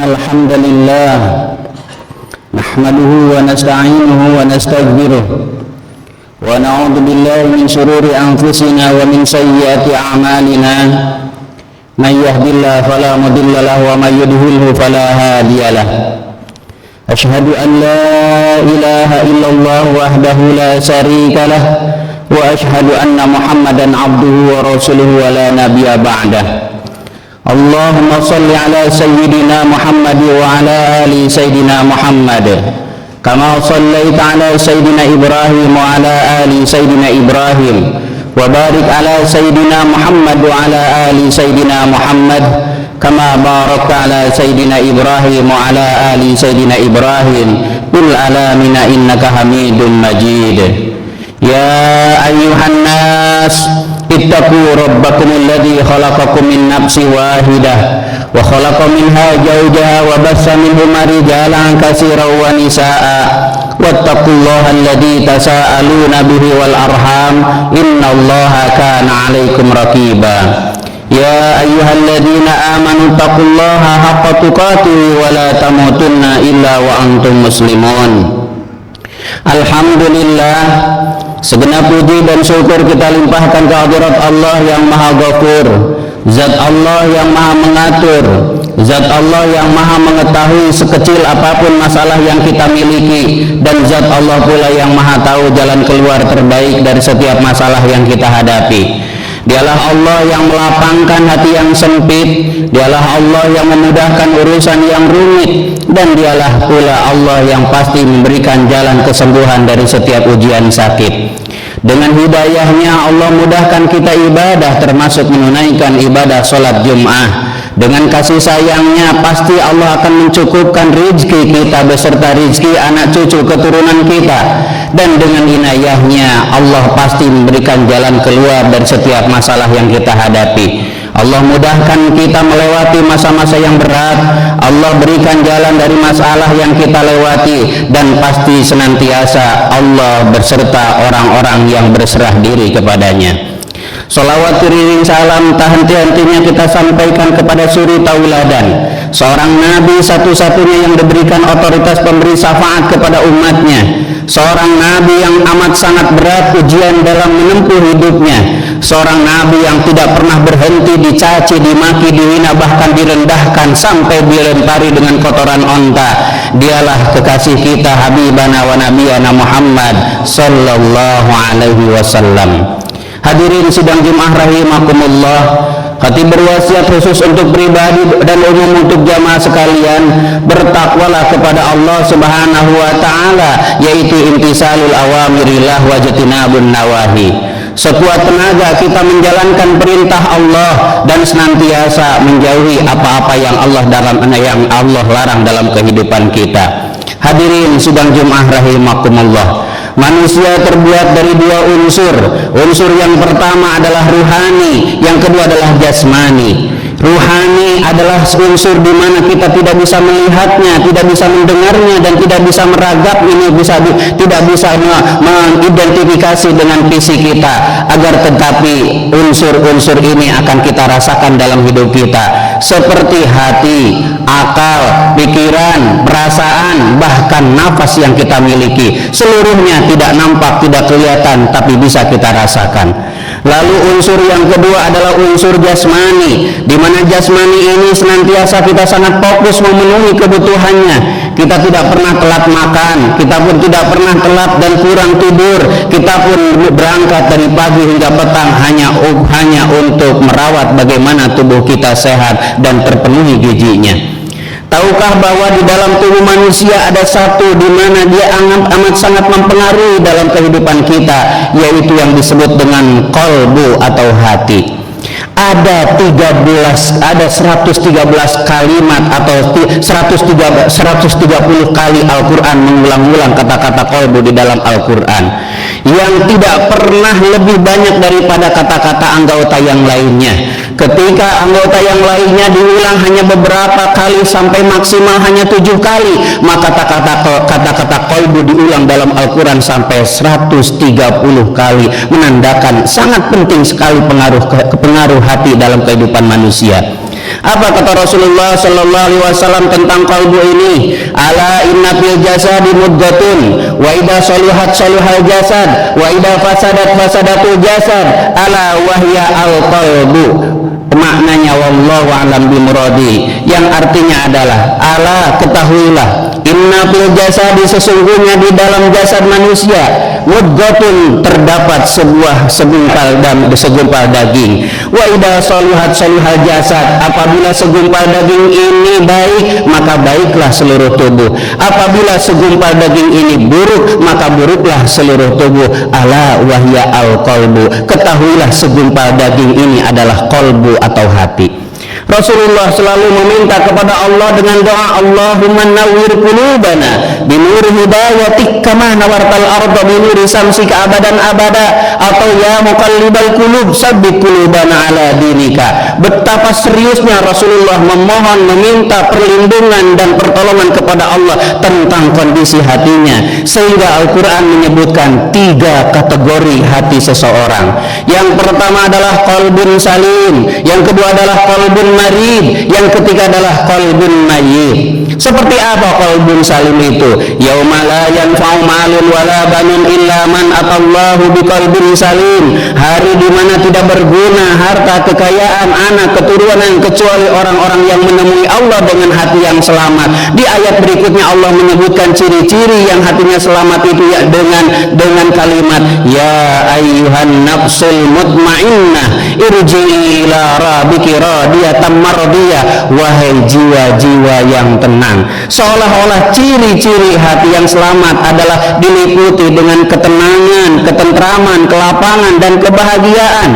الحمد لله نحمده ونستعينه ونستغفره ونعوذ بالله من شرور أنفسنا ومن سيئات أعمالنا من يهد الله فلا مضل له ومن يضلل فلا هادي له أشهد أن لا إله إلا الله وحده لا شريك له وأشهد أن محمدا عبده ورسوله ولا نبي بعده اللهم صل على سيدنا محمد وعلى آل سيدنا محمد كما صليت على سيدنا إبراهيم وعلى آل سيدنا إبراهيم وبارك على سيدنا محمد وعلى آل سيدنا محمد كما باركت على سيدنا إبراهيم وعلى آل سيدنا إبراهيم بالعالمين إنك حميد مجيد يا أيها الناس اتقوا ربكم الذي خلقكم من نفس واحدة وخلق منها زوجها وبث منهما رجالا كثيرا ونساء واتقوا الله الذي تساءلون به والأرحام إن الله كان عليكم رقيبا يا أيها الذين آمنوا اتقوا الله حق تقاته ولا تموتن إلا وأنتم مسلمون. Alhamdulillah, segenap puji dan syukur kita limpahkan ke hadirat Allah yang Maha Ghafur, Zat Allah yang Maha Mengatur, Zat Allah yang Maha Mengetahui sekecil apapun masalah yang kita miliki, dan Zat Allah pula yang Maha tahu jalan keluar terbaik dari setiap masalah yang kita hadapi. Dialah Allah yang melapangkan hati yang sempit, dialah Allah yang memudahkan urusan yang rumit, dan dialah pula Allah yang pasti memberikan jalan kesembuhan dari setiap ujian sakit. Dengan hidayahnya Allah mudahkan kita ibadah, termasuk menunaikan ibadah sholat Jum'ah. Dengan kasih sayangnya pasti Allah akan mencukupkan rizki kita beserta rizki anak cucu keturunan kita. Dan dengan inayahnya Allah pasti memberikan jalan keluar dari setiap masalah yang kita hadapi. Allah mudahkan kita melewati masa-masa yang berat. Allah berikan jalan dari masalah yang kita lewati, dan pasti senantiasa Allah berserta orang-orang yang berserah diri kepadanya. Salawat iring salam tak henti-hentinya kita sampaikan kepada suri tauladan, seorang nabi satu-satunya yang diberikan otoritas pemberi syafaat kepada umatnya, seorang nabi yang amat sangat berat ujian dalam menempuh hidupnya, seorang nabi yang tidak pernah berhenti dicaci, dimaki, dihina, bahkan direndahkan sampai dilempari dengan kotoran onta. Dialah kekasih kita, habibana wa nabiyana Muhammad sallallahu alaihi wasallam. Hadirin sidang Jum'ah rahimakumullah, khatib berwasiat khusus untuk pribadi dan umum untuk jamaah sekalian, bertakwalah kepada Allah Subhanahu wa taala, yaitu imtisalul awamirillah wa jatinabun nawahi. Sekuat tenaga kita menjalankan perintah Allah dan senantiasa menjauhi apa-apa yang Allah larang dalam kehidupan kita. Hadirin sidang Jum'ah rahimakumullah, manusia terbuat dari dua unsur. Unsur yang pertama adalah ruhani, yang kedua adalah jasmani. Ruhani adalah unsur di mana kita tidak bisa melihatnya, tidak bisa mendengarnya, dan tidak bisa meragap ini, tidak bisa mengidentifikasi dengan fisik kita. Agar tetapi unsur-unsur ini akan kita rasakan dalam hidup kita, seperti hati, akal, pikiran, perasaan, bahkan nafas yang kita miliki. Seluruhnya tidak nampak, tidak kelihatan, tapi bisa kita rasakan. Lalu unsur yang kedua adalah unsur jasmani, di mana jasmani ini senantiasa kita sangat fokus memenuhi kebutuhannya. Kita tidak pernah telat makan, kita pun tidak pernah telat dan kurang tidur. Kita pun berangkat dari pagi hingga petang hanya untuk merawat bagaimana tubuh kita sehat dan terpenuhi gizinya. Tahukah bahwa di dalam tubuh manusia ada satu di mana dia amat sangat mempengaruhi dalam kehidupan kita, yaitu yang disebut dengan qalbu atau hati. Ada 113 kalimat atau 130 kali Al-Quran mengulang-ulang kata-kata qalbu di dalam Al-Quran, yang tidak pernah lebih banyak daripada kata-kata anggota yang lainnya. Ketika anggota yang lainnya diulang hanya beberapa kali sampai maksimal hanya 7 kali, maka kata-kata qalbu diulang dalam Al-Quran sampai 130 kali, menandakan sangat penting sekali pengaruh hati dalam kehidupan manusia. Apa kata Rasulullah sallallahu alaihi wasallam tentang qalbu ini? Ala inna fil jasadi mudghatun wa idza saluhat saluhal jasad wa idza fasadat fasadatul jasad ala wahya al qalbu. Maknanya wallahu a'lam bimuradi, yang artinya adalah ala ketahuilah, inna fil jasadi sesungguhnya di dalam jasad manusia mudghatun terdapat sebuah segumpal daging. Wa idza saluhat saluhal jasad, apabila segumpal daging ini baik maka baiklah seluruh tubuh, apabila segumpal daging ini buruk maka buruklah seluruh tubuh. Ala wahya al qalbu, ketahuilah segumpal daging ini adalah qalbu atau hati. Rasulullah selalu meminta kepada Allah dengan doa, Allahumma nawwir qulubana binuri hidayatik kama nawartal arda binuri samsika abadan abada, atau ya muqallibal qulub sabbit qulubana ala dinika. Betapa seriusnya Rasulullah memohon, meminta perlindungan dan pertolongan kepada Allah tentang kondisi hatinya, sehingga Al-Quran menyebutkan 3 kategori hati seseorang. Yang pertama adalah qalbun salim, yang kedua adalah qalbun marid, yang ketiga adalah qalbun mayyit. Seperti apa qalbun salim itu? Yauma la yanfa'u malun wala banun illa man atallahu biqalbin salim. Hari di mana tidak berguna harta, kekayaan, anak, keturunan kecuali orang-orang yang menemui Allah dengan hati yang selamat. Di ayat berikutnya Allah menyebutkan ciri-ciri yang hatinya selamat itu ya dengan kalimat ya ayyuhan nafsul mutmainnah irji'i ila rabbiki radiyatan mardiyah, wahai jiwa-jiwa yang tenang. Seolah-olah ciri-ciri hati yang selamat adalah diliputi dengan ketenangan, ketentraman, kelapangan dan kebahagiaan.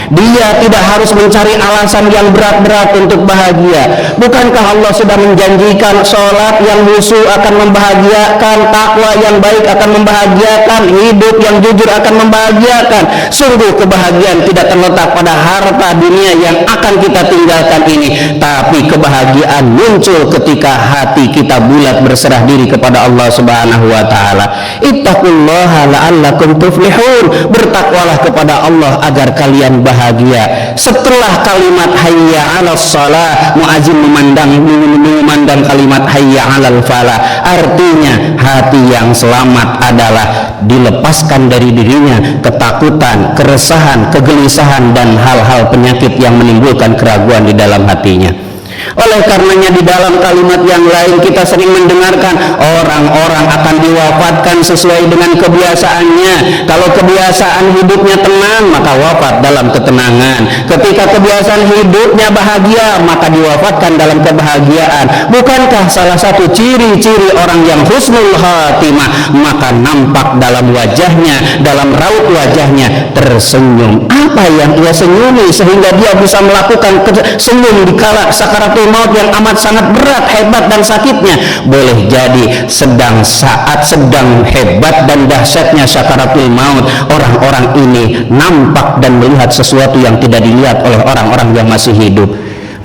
Dia tidak harus mencari alasan yang berat-berat untuk bahagia. Bukankah Allah sudah menjanjikan sholat yang khusyuk akan membahagiakan, takwa yang baik akan membahagiakan, hidup yang jujur akan membahagiakan. Sungguh kebahagiaan tidak terletak pada harta dunia yang akan kita tinggalkan ini, tapi kebahagiaan muncul ketika hati kita bulat berserah diri kepada Allah Subhanahu wa taala. Ittaqullaha la'allakum tuflihun. Bertakwalah kepada Allah agar kalian bahagia. Setelah kalimat hayya 'alas shalah, muazin memandang kalimat hayya 'alal falah. Artinya hati yang selamat adalah dilepaskan dari dirinya ketakutan, keresahan, kegelisahan dan hal-hal penyakit yang menimbulkan keraguan di dalam hatinya. Oleh karenanya di dalam kalimat yang lain kita sering mendengarkan orang-orang akan diwafatkan sesuai dengan kebiasaannya. Kalau kebiasaan hidupnya tenang maka wafat dalam ketenangan. Ketika kebiasaan hidupnya bahagia maka diwafatkan dalam kebahagiaan. Bukankah salah satu ciri-ciri orang yang husnul khatimah maka nampak dalam wajahnya, dalam raut wajahnya tersenyum. Apa yang ia senyumi sehingga dia bisa melakukan senyum di kala sakaratul maut yang amat sangat berat, hebat dan sakitnya? Boleh jadi saat sedang hebat dan dahsyatnya sakaratul maut, orang-orang ini nampak dan melihat sesuatu yang tidak dilihat oleh orang-orang yang masih hidup.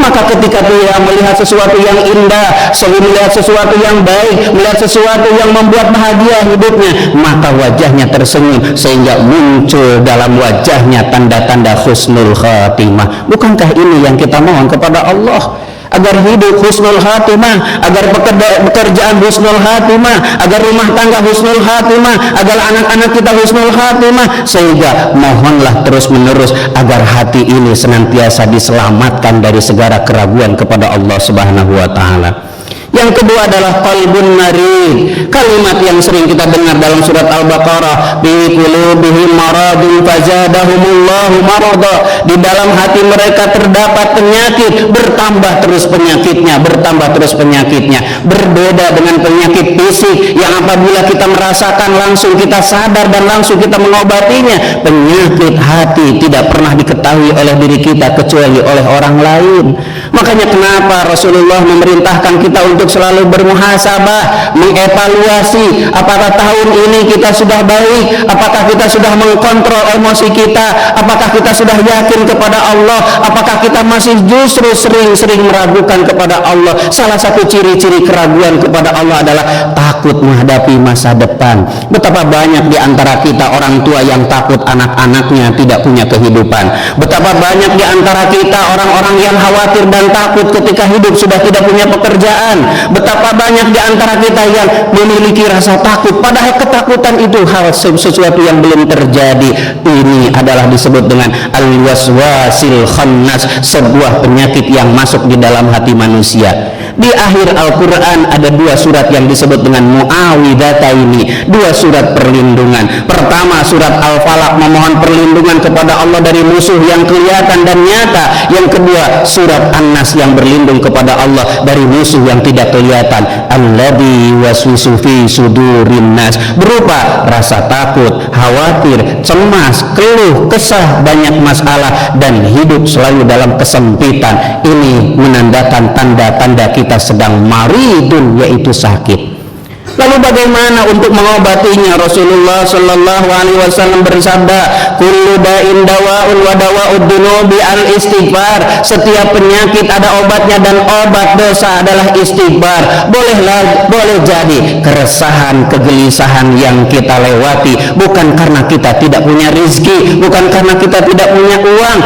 Maka ketika dia melihat sesuatu yang indah, melihat sesuatu yang baik, melihat sesuatu yang membuat bahagia hidupnya, maka wajahnya tersenyum sehingga muncul dalam wajahnya tanda-tanda husnul khatimah. Bukankah ini yang kita mohon kepada Allah? Agar hidup husnul khatimah, agar pekerjaan husnul khatimah, agar rumah tangga husnul khatimah, agar anak-anak kita husnul khatimah. Sehingga mohonlah terus menerus agar hati ini senantiasa diselamatkan dari segala keraguan kepada Allah Subhanahu wa taala. Yang kedua adalah qalbun marid. Kalimat yang sering kita dengar dalam surat Al-Baqarah, bi qulubihim maradun fazadahumullahu marada. Di dalam hati mereka terdapat penyakit, bertambah terus penyakitnya, bertambah terus penyakitnya. Berbeda dengan penyakit fisik yang apabila kita merasakan langsung kita sadar dan langsung kita mengobatinya. Penyakit hati tidak pernah diketahui oleh diri kita kecuali oleh orang lain. Makanya kenapa Rasulullah memerintahkan kita untuk selalu bermuhasabah, mengevaluasi apakah tahun ini kita sudah baik, apakah kita sudah mengkontrol emosi kita, apakah kita sudah yakin kepada Allah, apakah kita masih justru sering-sering meragukan kepada Allah. Salah satu ciri-ciri keraguan kepada Allah adalah takut menghadapi masa depan. Betapa banyak di antara kita orang tua yang takut anak-anaknya tidak punya kehidupan. Betapa banyak di antara kita orang-orang yang khawatir dan dan takut ketika hidup sudah tidak punya pekerjaan. Betapa banyak di antara kita yang memiliki rasa takut, padahal ketakutan itu hal sesuatu yang belum terjadi. Ini adalah disebut dengan al-waswasil khannas, sebuah penyakit yang masuk di dalam hati manusia. Di akhir Al-Quran ada dua surat yang disebut dengan mu'awidhataini, dua surat perlindungan. Pertama surat Al-Falaq, memohon perlindungan kepada Allah dari musuh yang kelihatan dan nyata. Yang kedua surat An-Nas, yang berlindung kepada Allah dari musuh yang tidak kelihatan. Alladzi waswisu fi sudurin nas, berupa rasa takut, khawatir, cemas, keluh, kesah, banyak masalah, dan hidup selalu dalam kesempitan. Ini menandakan tanda-tanda kita sedang maridun, yaitu sakit. Lalu bagaimana untuk mengobatinya? Rasulullah Shallallahu Alaihi Wasallam bersabda, kullu da'in dawa'un wa dawa'ud dunubi al-istighfar. Setiap penyakit ada obatnya, dan obat dosa adalah istighfar. Boleh jadi keresahan, kegelisahan yang kita lewati bukan karena kita tidak punya rizki, bukan karena kita tidak punya uang,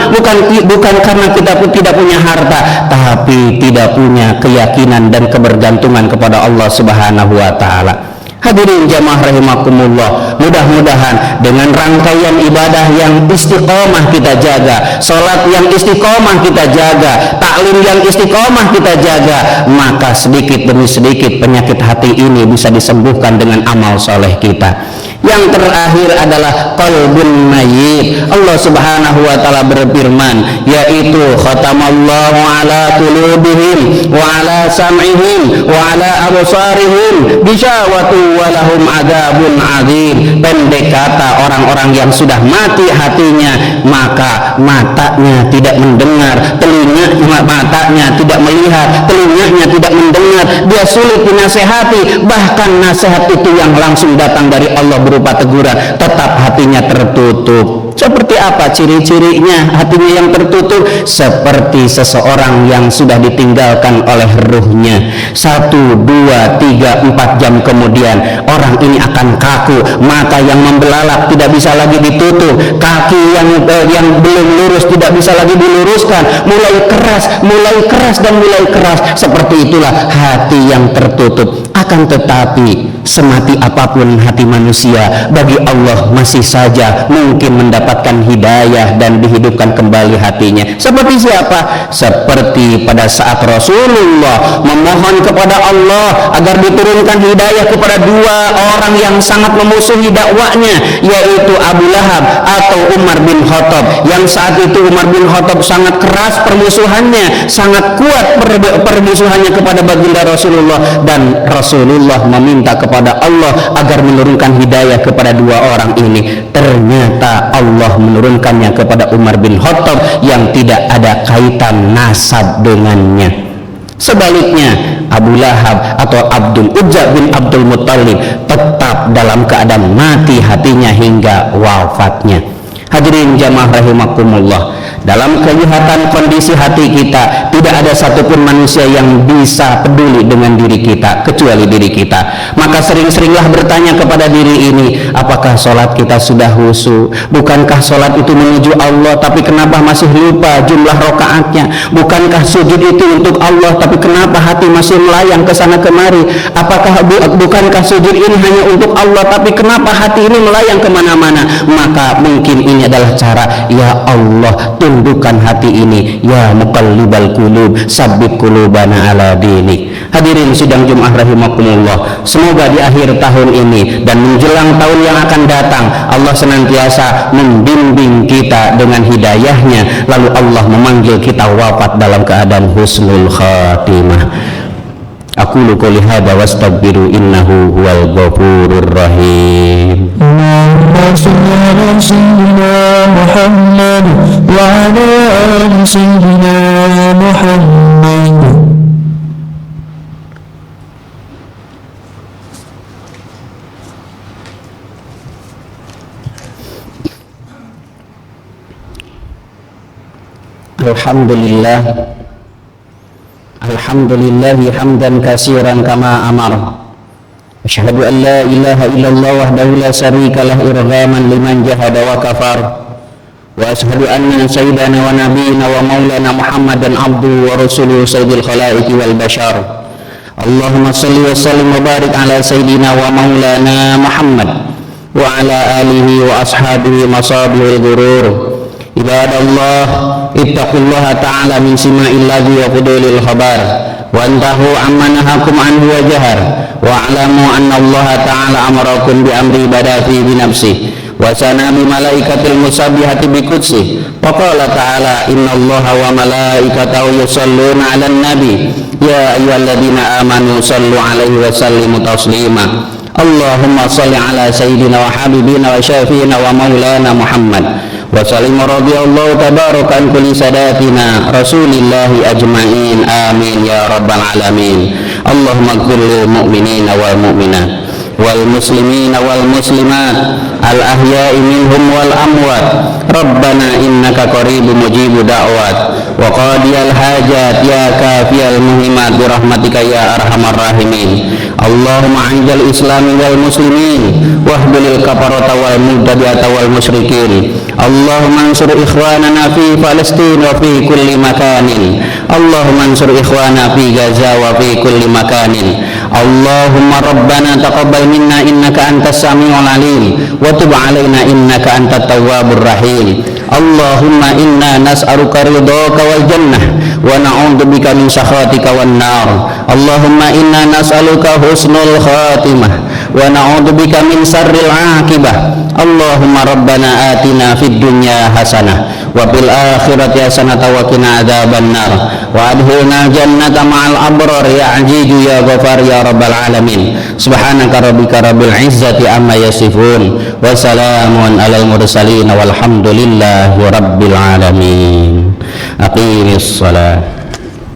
bukan karena kita tidak punya harta, tapi tidak punya keyakinan dan kebergantungan kepada Allah Subhanahu wa Ta'ala. Hadirin jamaah rahimakumullah, mudah-mudahan dengan rangkaian ibadah yang istiqomah kita jaga, salat yang istiqomah kita jaga, taklim yang istiqomah kita jaga, maka sedikit demi sedikit penyakit hati ini bisa disembuhkan dengan amal soleh kita. Yang terakhir adalah qalbun mayyit. Allah Subhanahu wa Ta'ala berfirman, yaitu khatamallahu ala qulubihim wa ala sam'ihim wa ala absarihim bisyawatu wa lahum adzabun adzim. Pendek kata, orang-orang yang sudah mati hatinya, maka matanya tidak mendengar, matanya tidak melihat, telinganya tidak mendengar, dia sulit dinasehati, bahkan nasihat itu yang langsung datang dari Allah berupa teguran, tetap hatinya tertutup. Seperti apa ciri-cirinya hatinya yang tertutup? Seperti seseorang yang sudah ditinggalkan oleh ruhnya. 1, 2, 3, 4 jam kemudian orang ini akan kaku, mata yang membelalak tidak bisa lagi ditutup, kaki yang belum lurus tidak bisa lagi diluruskan, mulai keras dan mulai keras. Seperti itulah hati yang tertutup. Akan tetapi semati apapun hati manusia, bagi Allah masih saja mungkin mendapatkan hidayah dan dihidupkan kembali hatinya. Seperti siapa? Seperti pada saat Rasulullah memohon kepada Allah agar diturunkan hidayah kepada dua orang yang sangat memusuhi dakwanya, yaitu Abu Lahab atau Umar bin Khattab. Yang saat itu Umar bin Khattab sangat keras permusuhannya, sangat kuat permusuhannya kepada baginda Rasulullah, dan Rasulullah meminta kepada Allah agar menurunkan hidayah kepada dua orang ini. Ternyata Allah menurunkannya kepada Umar bin Khattab yang tidak ada kaitan nasab dengannya. Sebaliknya Abu Lahab atau Abdul Uzza bin Abdul Muttalib tetap dalam keadaan mati hatinya hingga wafatnya. Hadirin jamaah rahimakumullah, dalam kelihatan kondisi hati kita, tidak ada satupun manusia yang bisa peduli dengan diri kita kecuali diri kita. Maka sering-seringlah bertanya kepada diri ini, apakah sholat kita sudah khusyuk? Bukankah sholat itu menuju Allah, tapi kenapa masih lupa jumlah rakaatnya? Bukankah sujud itu untuk Allah, tapi kenapa hati masih melayang ke sana kemari? Bukankah sujud ini hanya untuk Allah, tapi kenapa hati ini melayang kemana-mana? Maka mungkin ini adalah cara, ya Allah, tundukkan hati ini, ya muqallibal qulub, sabbit qulubana ala dinik. Hadirin sidang Jumat rahimakumullah, semoga di akhir tahun ini dan menjelang tahun yang akan datang, Allah senantiasa membimbing kita dengan hidayahnya, lalu Allah memanggil kita wafat dalam keadaan husnul khatimah. Aqulu qouli hadza wastaghfiru innahu huwal ghafurur rahim. Allahumma shalli ala sayyidina Muhammad wa ala ali sayyidina Muhammad. Alhamdulillah, alhamdulillahi hamdan katsiran kama amara. Asyhadu an la ilaha illallah wahdahu la syarika lahu irghaman liman jahada wa kafar. وأشهد أن سيدنا ونبينا ومولانا محمدا عبده ورسوله سيد الخلائق والبشر. اللهم صل وسلم وبارك على سيدنا ومولانا محمد وعلى آله وأصحابه مصابيح الغرور. عباد الله اتقوا الله تعالى من سماع الله وفضول الخبر وانتهوا عما نهاكم عنه وجهر واعلموا أن الله تعالى أمركم بأمر بدأته بنفسه وسنا بملائكة المسبحة بقدسه وقال تعالى إن الله وملائكته يصلون على النبي يا أيها الذين آمنوا صلوا عليه وسلموا تسليما. اللهم صل على سيدنا وحبيبنا وشافينا ومولانا محمد وسلم رضي الله تبارك عن كل ساداتنا رسول الله أجمعين آمين يا رب العالمين. اللهم اغفر للمؤمنين والمؤمنات والمسلمين والمسلمات الأحياء منهم والأموات ربنا إنك قريب مجيب دعوات وقاضي الحاجات يا كافي المهمات برحمتك يا أرحم الراحمين. اللهم أعز الإسلام والمسلمين واهدل الكفرة والمبتدعة والمشركين. اللهم انصر إخواننا في فلسطين وفي كل مكان. اللهم انصر إخواننا في غزة وفي كل مكان. اللهم ربنا تقبل منا إنك أنت السميع العليم وتب علينا إنك أنت التواب الرحيم. اللهم إنا نسألك رضاك والجنة ونعوذ بك من سخطك والنار. اللهم إنا نسألك حسن الخاتمة ونعوذ بك من شر العاقبة. اللهم ربنا آتنا في الدنيا حسنة وفي الآخرة حسنة وقنا عذاب النار وأدخلنا الجنة مع الأبرار يا عزيز يا غفار يا رب العالمين. سبحانك ربك رب العزة عما يصفون وسلام على المرسلين والحمد لله رب العالمين. أقيم الصلاة.